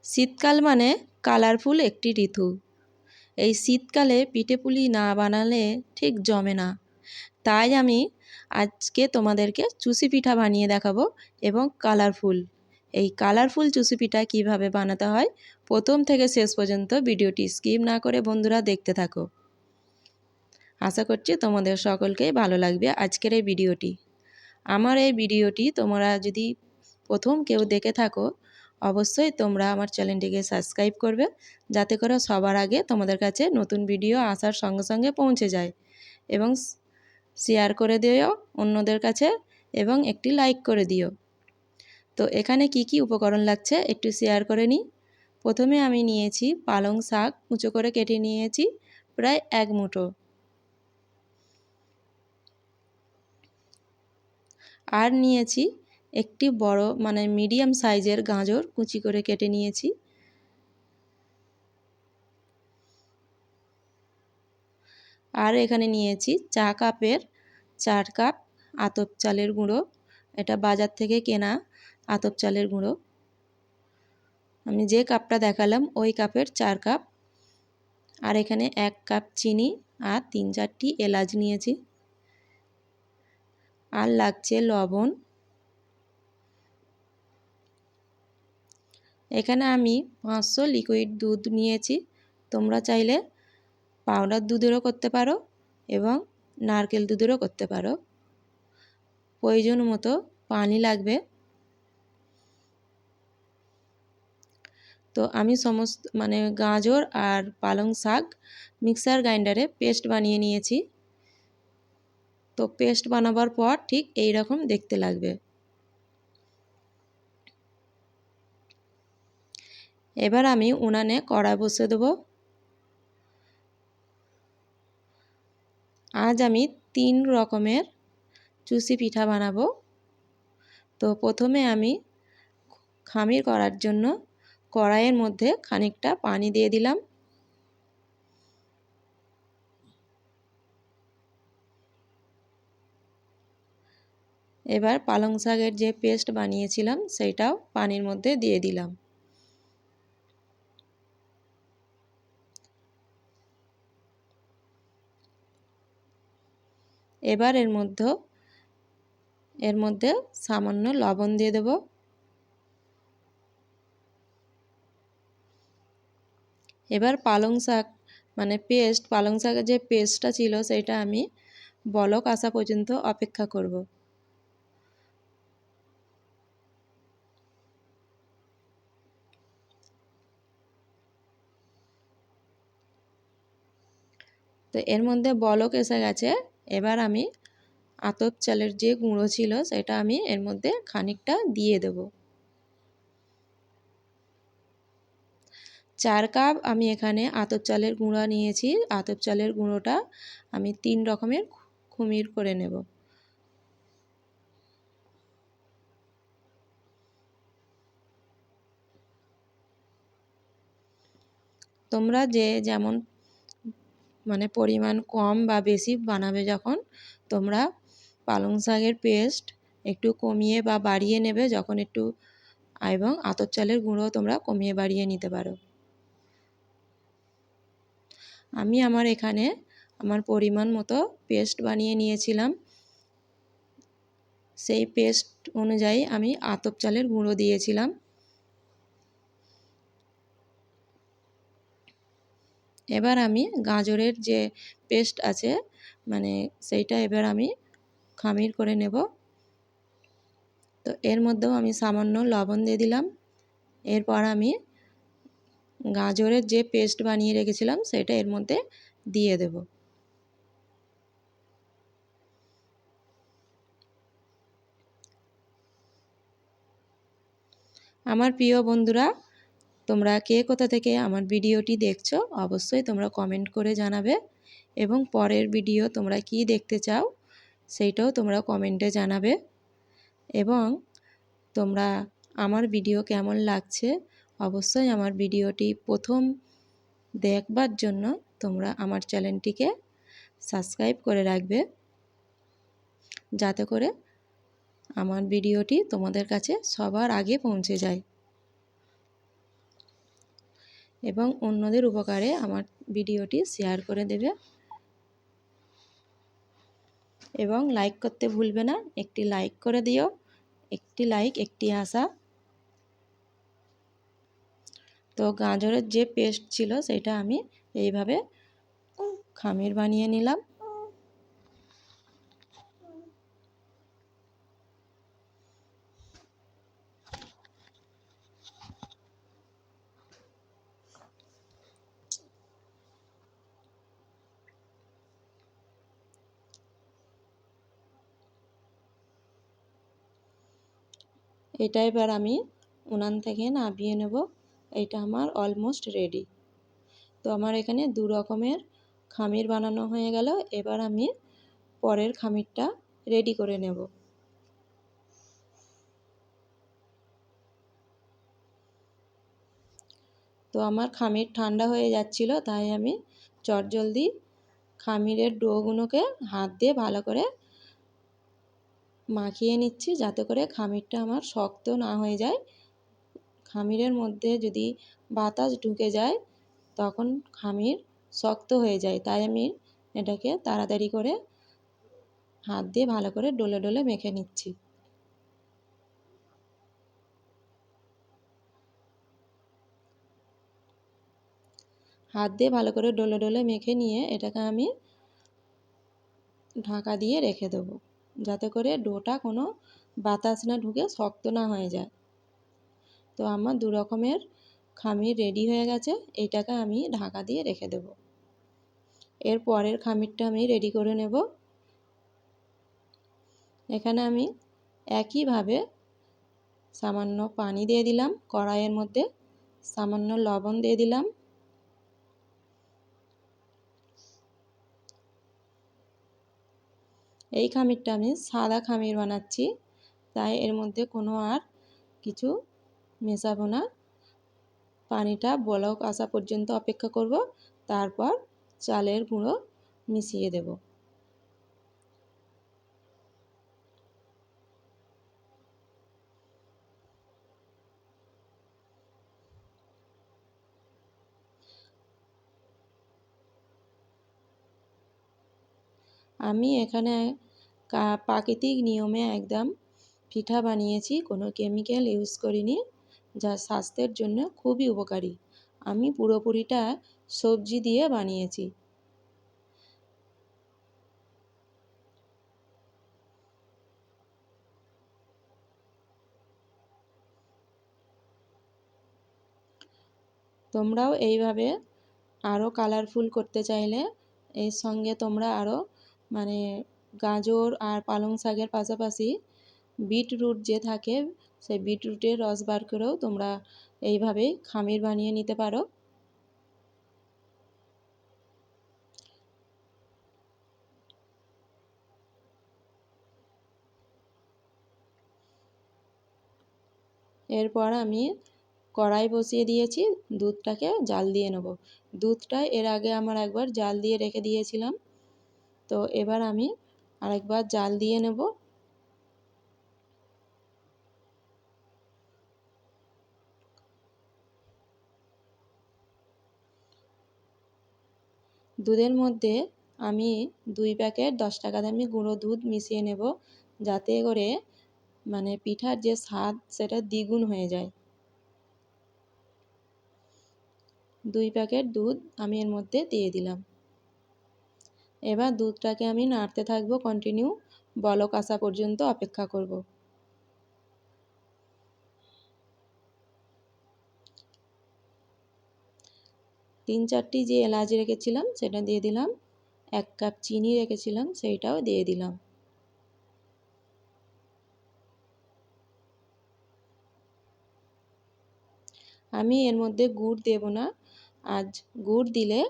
শীতকাল মানে কালারফুল একটি ঋতু। এই শীতকালে পিঠেপুলি না বানালে ঠিক জমে না। তাই আমি আজকে তোমাদেরকে চুষি পিঠা বানিয়ে দেখাবো এবং কালারফুল। এই কালারফুল চুষি পিঠা কীভাবে বানাতে হয় প্রথম থেকে শেষ পর্যন্ত ভিডিওটি স্কিপ না করে বন্ধুরা দেখতে থাকো। আশা করছি তোমাদের সকলকেই ভালো লাগবে আজকের এই ভিডিওটি। আমার এই ভিডিওটি তোমরা যদি প্রথম কেউ দেখে থাকো অবশ্যই তোমরা আমার চ্যানেলটিকে সাবস্ক্রাইব করবে, যাতে করে সবার আগে তোমাদের কাছে নতুন ভিডিও আসার সঙ্গে সঙ্গে পৌঁছে যায়, এবং শেয়ার করে দিও অন্যদের কাছে এবং একটি লাইক করে দিও। তো এখানে কি কি উপকরণ লাগছে একটু শেয়ার করে নিই। প্রথমে আমি নিয়েছি পালং শাক, কুচো করে কেটে নিয়েছি প্রায় 1 মুঠো। আর নিয়েছি একটি বড় মানে মিডিয়াম সাইজের গাজর কুচি করে কেটে নিয়েছি। আর এখানে নিয়েছি চা কাপের 4 কাপ আতপ চালের গুঁড়ো। এটা বাজার থেকে কেনা আতপ চালের গুঁড়ো। আমি যে কাপটা দেখালাম ওই কাপের 4 কাপ। আর এখানে 1 কাপ চিনি আর 3-4টি এলাচ নিয়েছি। আর লাগছে লবণ। এখানে আমি 500 লিকুইড দুধ নিয়েছি। তোমরা চাইলে পাউডার দুধেরও করতে পারো এবং নারকেল দুধেরও করতে পারো। প্রয়োজন মতো পানি লাগবে। তো আমি সমস্ত মানে গাজর আর পালং শাক মিক্সার গ্রাইন্ডারে পেস্ট বানিয়ে নিয়েছি। তো পেস্ট বানাবার পর ঠিক এই রকম দেখতে লাগবে। এবার আমি উনানে কড়াই বসিয়ে দেবো। আজ আমি 3 রকমের চুষি পিঠা বানাবো। তো প্রথমে আমি খামির করার জন্য কড়াইয়ের মধ্যে খানিকটা পানি দিয়ে দিলাম। এবার পালং শাকের যে পেস্ট বানিয়েছিলাম সেইটাও পানির মধ্যে দিয়ে দিলাম। এবার এর মধ্যে সামান্য লবণ দিয়ে দেব। এবার পালং শাক মানে পালং শাকের যে পেস্টটা ছিল সেটা আমি বলক আসা পর্যন্ত অপেক্ষা করব। তো এর মধ্যে বলক এসে গেছে। এবার আমি আতপ চালের যে গুঁড়ো ছিল সেটা আমি এর মধ্যে খানিকটা দিয়ে দেব। 4 কাপ আমি এখানে আতপ চালের গুঁড়া নিয়েছি। আতপ চালের গুঁড়োটা আমি 3 রকমের খুমির করে নেব। তোমরা যেমন মানে পরিমাণ কম বা বেশি বানাবে যখন তোমরা পালং শাকের পেস্ট একটু কমিয়ে বা বাড়িয়ে নেবে যখন একটু, এবং আতপ চালের গুঁড়ো তোমরা কমিয়ে বাড়িয়ে নিতে পারো। আমি এখানে আমার পরিমাণ মতো পেস্ট বানিয়ে নিয়েছিলাম। সেই পেস্ট অনুযায়ী আমি আতপ চালের গুঁড়ো দিয়েছিলাম। এবার আমি গাজরের যে পেস্ট আছে মানে সেইটা এবার আমি খামির করে নেব। তো এর মধ্যেও আমি সামান্য লবণ দিয়ে দিলাম। এরপর আমি গাজরের যে পেস্ট বানিয়ে রেখেছিলাম সেটা এর মধ্যে দিয়ে দেব। আমার প্রিয় বন্ধুরা, তোমরা কে কোথা থেকে আমার ভিডিওটি দেখছো অবশ্যই তোমরা কমেন্ট করে জানাবে, এবং পরের ভিডিও তোমরা কি দেখতে চাও সেইটাও তোমরা কমেন্টে জানাবে। এবং তোমরা আমার ভিডিও কেমন লাগছে অবশ্যই আমার ভিডিওটি প্রথম দেখবার জন্য তোমরা আমার চ্যানেলটিকে সাবস্ক্রাইব করে রাখবে, যাতে করে আমার ভিডিওটি তোমাদের কাছে সবার আগে পৌঁছে যায়। এবং অন্যদের উপকারে আমার ভিডিওটি শেয়ার করে দেবে এবং লাইক করতে ভুলবে না। একটি লাইক করে দিও, একটি লাইক একটি আশা। তো গাজরের যে পেস্ট ছিল সেটা আমি এইভাবে খামির বানিয়ে নিলাম। এটা এবার আমি উনান থেকে নামিয়ে নেব। এটা আমার অলমোস্ট রেডি। তো আমার এখানে দু রকমের খামির বানানো হয়ে গেল। এবার আমি পরের খামিরটা রেডি করে নেব। তো আমার খামির ঠান্ডা হয়ে যাচ্ছিল, তাই আমি চটজলদি খামিরের ডোগুলোকে হাত দিয়ে ভালো করে মাখিয়ে নিচ্ছি, যাতে করে খামিরটা আমার শক্ত না হয়ে যায়। খামিরের মধ্যে যদি বাতাস ঢুকে যায় তখন খামির শক্ত হয়ে যায়, তাই আমি এটাকে তাড়াতাড়ি করে হাত দিয়ে ভালো করে ডলে ডলে মেখে নিচ্ছি। হাত দিয়ে ভালো করে ডলে ডলে মেখে নিয়ে এটাকে আমি ঢাকা দিয়ে রেখে দেবো, যাতে করে ডোটা কোনো বাতাস না ঢুকে শক্ত না হয়ে যায়। তো আমার দু রকমের খামির রেডি হয়ে গেছে। এইটাকে আমি ঢাকা দিয়ে রেখে দেব। এর পরের খামিরটা আমি রেডি করে নেব। এখানে আমি একইভাবে সামান্য পানি দিয়ে দিলাম কড়াইয়ের মধ্যে, সামান্য লবণ দিয়ে দিলাম, এই খামিরটা আমি সাদা খামির বানাচ্ছি, তাই এর মধ্যে কোনো আর কিছু মেশাবো না। পানিটা বলক আসা পর্যন্ত অপেক্ষা করব, তারপর চালের গুঁড়ো মিশিয়ে দেব। আমি এখানে প্রাকৃতিক নিয়মে একদম পিঠা বানিয়েছি, কোনো কেমিক্যাল ইউজ করিনি, যা স্বাস্থ্যের জন্য খুবই উপকারী। আমি পুরোপুরিটা সবজি দিয়ে বানিয়েছি। তোমরাও এইভাবে আরও কালারফুল করতে চাইলে এর সঙ্গে তোমরা আরও মানে গাজর আর পালং শাকের পাশাপাশি বিটরুট যে থাকে সেই বিটরুটের রস বার করেও তোমরা এইভাবেই খামির বানিয়ে নিতে পারো। এরপর আমি কড়াই বসিয়ে দিয়েছি, দুধটাকে জাল দিয়ে নেব। দুধটা এর আগে আমার একবার জাল দিয়ে রেখে দিয়েছিলাম, তো এবার আমি আরেকবার জাল দিয়ে নেব। দুধের মধ্যে আমি 2 প্যাকেট 10 টাকা দামি গুঁড়ো দুধ মিশিয়ে নেব, যাতে করে মানে পিঠার যে স্বাদ সেটা দ্বিগুণ হয়ে যায়। 2 প্যাকেট দুধ আমি এর মধ্যে দিয়ে দিলাম। এবার দুধটাকে আমি নাড়তে থাকবো কন্টিনিউ, বলক আসা পর্যন্ত অপেক্ষা করব। 3-4টি যে এলাচ রেখেছিলাম সেটা দিয়ে দিলাম, 1 কাপ চিনি রেখেছিলাম সেইটাও দিয়ে দিলাম। আমি এর মধ্যে গুড় দেব না, আজ গুড় দিলে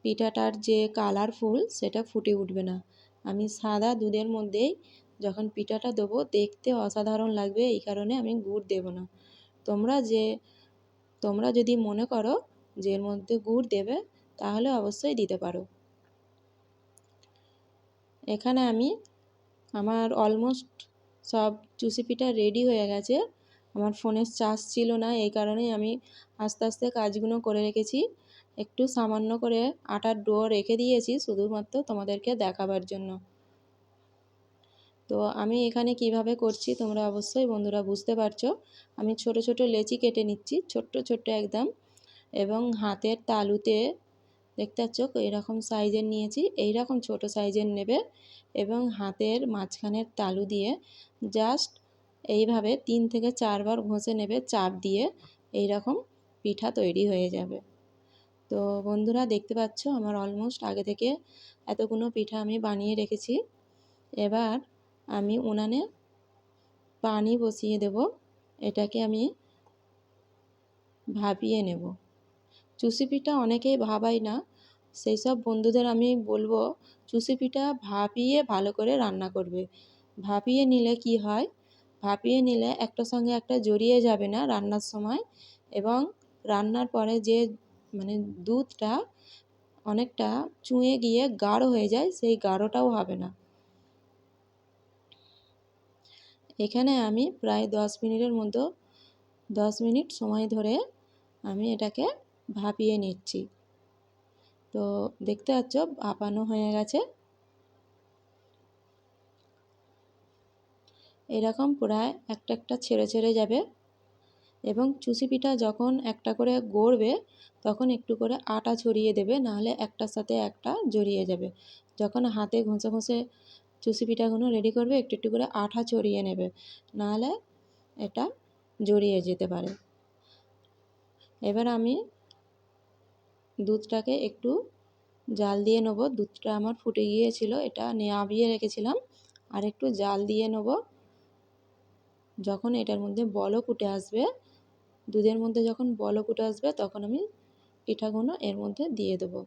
পিঠাটার যে কালারফুল সেটা ফুটে উঠবে না। আমি সাদা দুধের মধ্যেই যখন পিঠাটা দেবো দেখতে অসাধারণ লাগবে, এই কারণে আমি গুড় দেব না। তোমরা যদি মনে করো যে এর মধ্যে গুড় দেবে তাহলে অবশ্যই দিতে পারো। এখানে আমার অলমোস্ট সব চুষি পিঠা রেডি হয়ে গেছে। আমার ফোনের চার্জ ছিল না, এই কারণেই আমি আস্তে আস্তে কাজগুলো করে রেখেছি। একটু সামান্য করে আটার ডো রেখে দিয়েছি শুধুমাত্র তোমাদেরকে দেখাবার জন্য। তো আমি এখানে কিভাবে করছি তোমরা অবশ্যই বন্ধুরা বুঝতে পারছো। আমি ছোট ছোট লেচি কেটে নিচ্ছি, ছোট্ট ছোট্ট একদম, এবং হাতের তালুতে দেখতে পাচ্ছ এরকম সাইজের নিয়েছি, এইরকম ছোট সাইজের নেবে এবং হাতের মাঝখানের তালু দিয়ে জাস্ট এইভাবে 3 থেকে 4 বার ঘষে নেবে চাপ দিয়ে, এইরকম পিঠা তৈরি হয়ে যাবে। তো বন্ধুরা দেখতে পাচ্ছ আমার অলমোস্ট আগে থেকে এতগুলো পিঠা আমি বানিয়ে রেখেছি। এবার আমি উনানে পানি বসিয়ে দেব, এটাকে আমি ভাপিয়ে নেব। চুষি পিঠা অনেকেই ভাবায় না, সেই সব বন্ধুদের আমি বলবো চুষি পিঠা ভাপিয়ে ভালো করে রান্না করবে। ভাপিয়ে নিলে কি হয়, ভাপিয়ে নিলে একটার সঙ্গে একটা জড়িয়ে যাবে না রান্নার সময়, এবং রান্নার পরে যে মানে দুধটা অনেকটা চুঁয়ে গিয়ে গাঢ় হয়ে যায়, সেই গাঢ়টাও হবে না। এখানে আমি প্রায় 10 মিনিটের মতো 10 মিনিট সময় ধরে আমি এটাকে ভাপিয়ে নিচ্ছি। তো দেখতে পাচ্ছ ভাপানো হয়ে গেছে, এরকম প্রায় একটা একটা ছেড়ে ছেড়ে যাবে। এবং চুষি পিঠা যখন একটা করে গড়বে তখন একটু করে আটা ছড়িয়ে দেবে, নাহলে একটার সাথে একটা জড়িয়ে যাবে। যখন হাতে ঘষে ঘষে চুষি পিঠাগুলো রেডি করবে একটু একটু করে আঠা ছড়িয়ে নেবে, নাহলে এটা জড়িয়ে যেতে পারে। এবার আমি দুধটাকে একটু জাল দিয়ে নেবো, দুধটা আমার ফুটে গিয়েছিল, এটা নামিয়ে রেখেছিলাম, আর একটু জাল দিয়ে নেবো। যখন এটার মধ্যে বলক উঠে আসবে, দুধের মধ্যে যখন বলক উঠে আসবে তখন আমি পিঠাগুলো এর মধ্যে দিয়ে দেবো।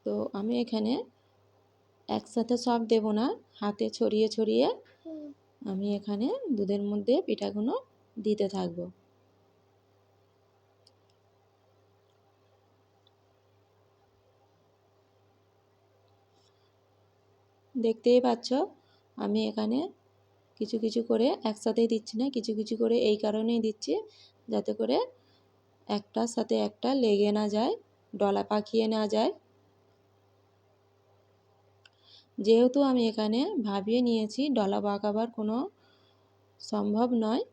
তো আমি এখানে একসাথে সব দেব না, হাতে ছড়িয়ে ছড়িয়ে আমি এখানে দুধের মধ্যে পিঠাগুলো দিতে থাকবো। দেখতেই পাচ্ছ আমি এখানে কিছু কিছু করে একসাথেই দিচ্ছি না, কিছু কিছু করে এই কারণেই দিচ্ছি যাতে করে একটার সাথে একটা লেগে না যায়, ডলা পাকিয়ে না যায়। যেহেতু আমি এখানে ভাবিয়ে নিয়েছি, ডলা পাকাবার কোনো সম্ভব নয়।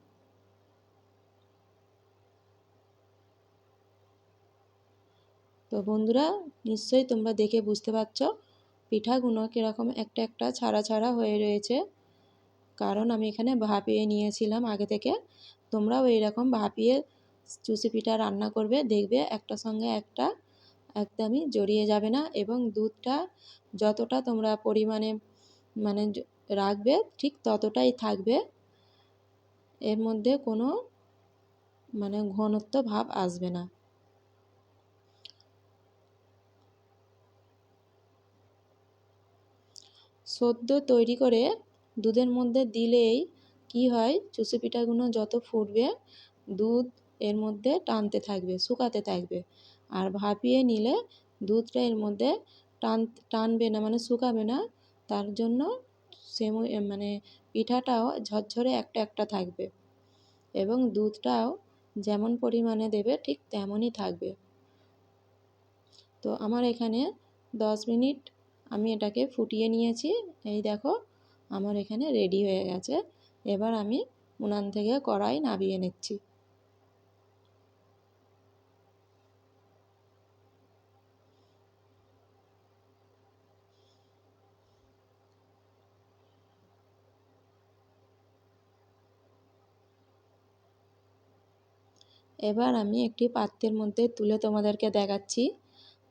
তো বন্ধুরা নিশ্চয়ই তোমরা দেখে বুঝতে পারছো পিঠাগুলো কীরকম একটা একটা ছাড়া ছাড়া হয়ে রয়েছে, কারণ আমি এখানে ভাপিয়ে নিয়েছিলাম আগে থেকে। তোমরাও এইরকম ভাপিয়ে চুষি পিঠা রান্না করবে, দেখবে একটার সঙ্গে একটা একদমই জড়িয়ে যাবে না, এবং দুধটা যতটা তোমরা পরিমাণে মানে রাখবে ঠিক ততটাই থাকবে, এর মধ্যে কোনো মানে ঘনত্ব ভাব আসবে না। সদ্য তৈরি করে দুধের মধ্যে দিলেই কি হয়, চুষি পিঠাগুলো যত ফুটবে দুধ এর মধ্যে টানতে থাকবে, শুকাতে থাকবে। আর ভাপিয়ে নিলে দুধটা এর মধ্যে টানবে না, মানে শুকাবে না, তার জন্য মানে পিঠাটাও ঝরঝরে একটা একটা থাকবে, এবং দুধটাও যেমন পরিমাণে দেবে ঠিক তেমনই থাকবে। তো আমার এখানে 10 মিনিট আমি এটাকে ফুটিয়ে নিয়েছি, এই দেখো আমার এখানে রেডি হয়ে গেছে। এবার আমি উনান থেকে কড়াই নামিয়ে নিচ্ছি। এবার আমি একটি পাত্রের মধ্যে তুলে তোমাদেরকে দেখাচ্ছি,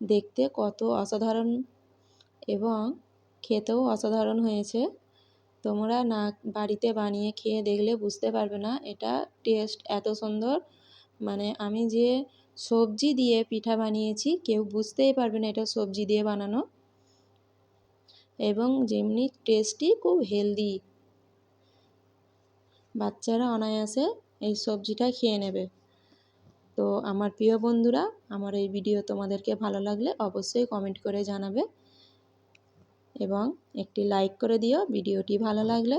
দেখতে কত অসাধারণ এবং খেতেও অসাধারণ হয়েছে। তোমরা না বাড়িতে বানিয়ে খেয়ে দেখলে বুঝতে পারবে না এটা টেস্ট এত সুন্দর, মানে আমি যে সবজি দিয়ে পিঠা বানিয়েছি কেউ বুঝতেই পারবে না এটা সবজি দিয়ে বানানো, এবং যেমনি টেস্টি খুব হেলদি, বাচ্চারা অনায়াসে এই সবজিটা খেয়ে নেবে। তো আমার প্রিয় বন্ধুরা, আমার এই ভিডিও তোমাদেরকে ভালো লাগলে অবশ্যই কমেন্ট করে জানাবে এবং একটি লাইক করে দিও ভিডিওটি ভালো লাগলে,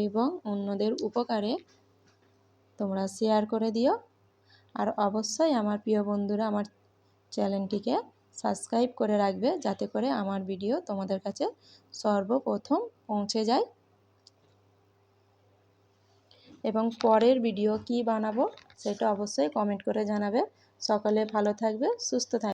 এবং অন্যদের উপকারে তোমরা শেয়ার করে দিও। আর অবশ্যই আমার প্রিয় বন্ধুরা আমার চ্যানেলটিকে সাবস্ক্রাইব করে রাখবে, যাতে করে আমার ভিডিও তোমাদের কাছে সর্বপ্রথম পৌঁছে যায়। এবং পরের ভিডিও কি বানাবো সেটা অবশ্যই কমেন্ট করে জানাবে। সকলে ভালো থাকবে, সুস্থ থাকবে।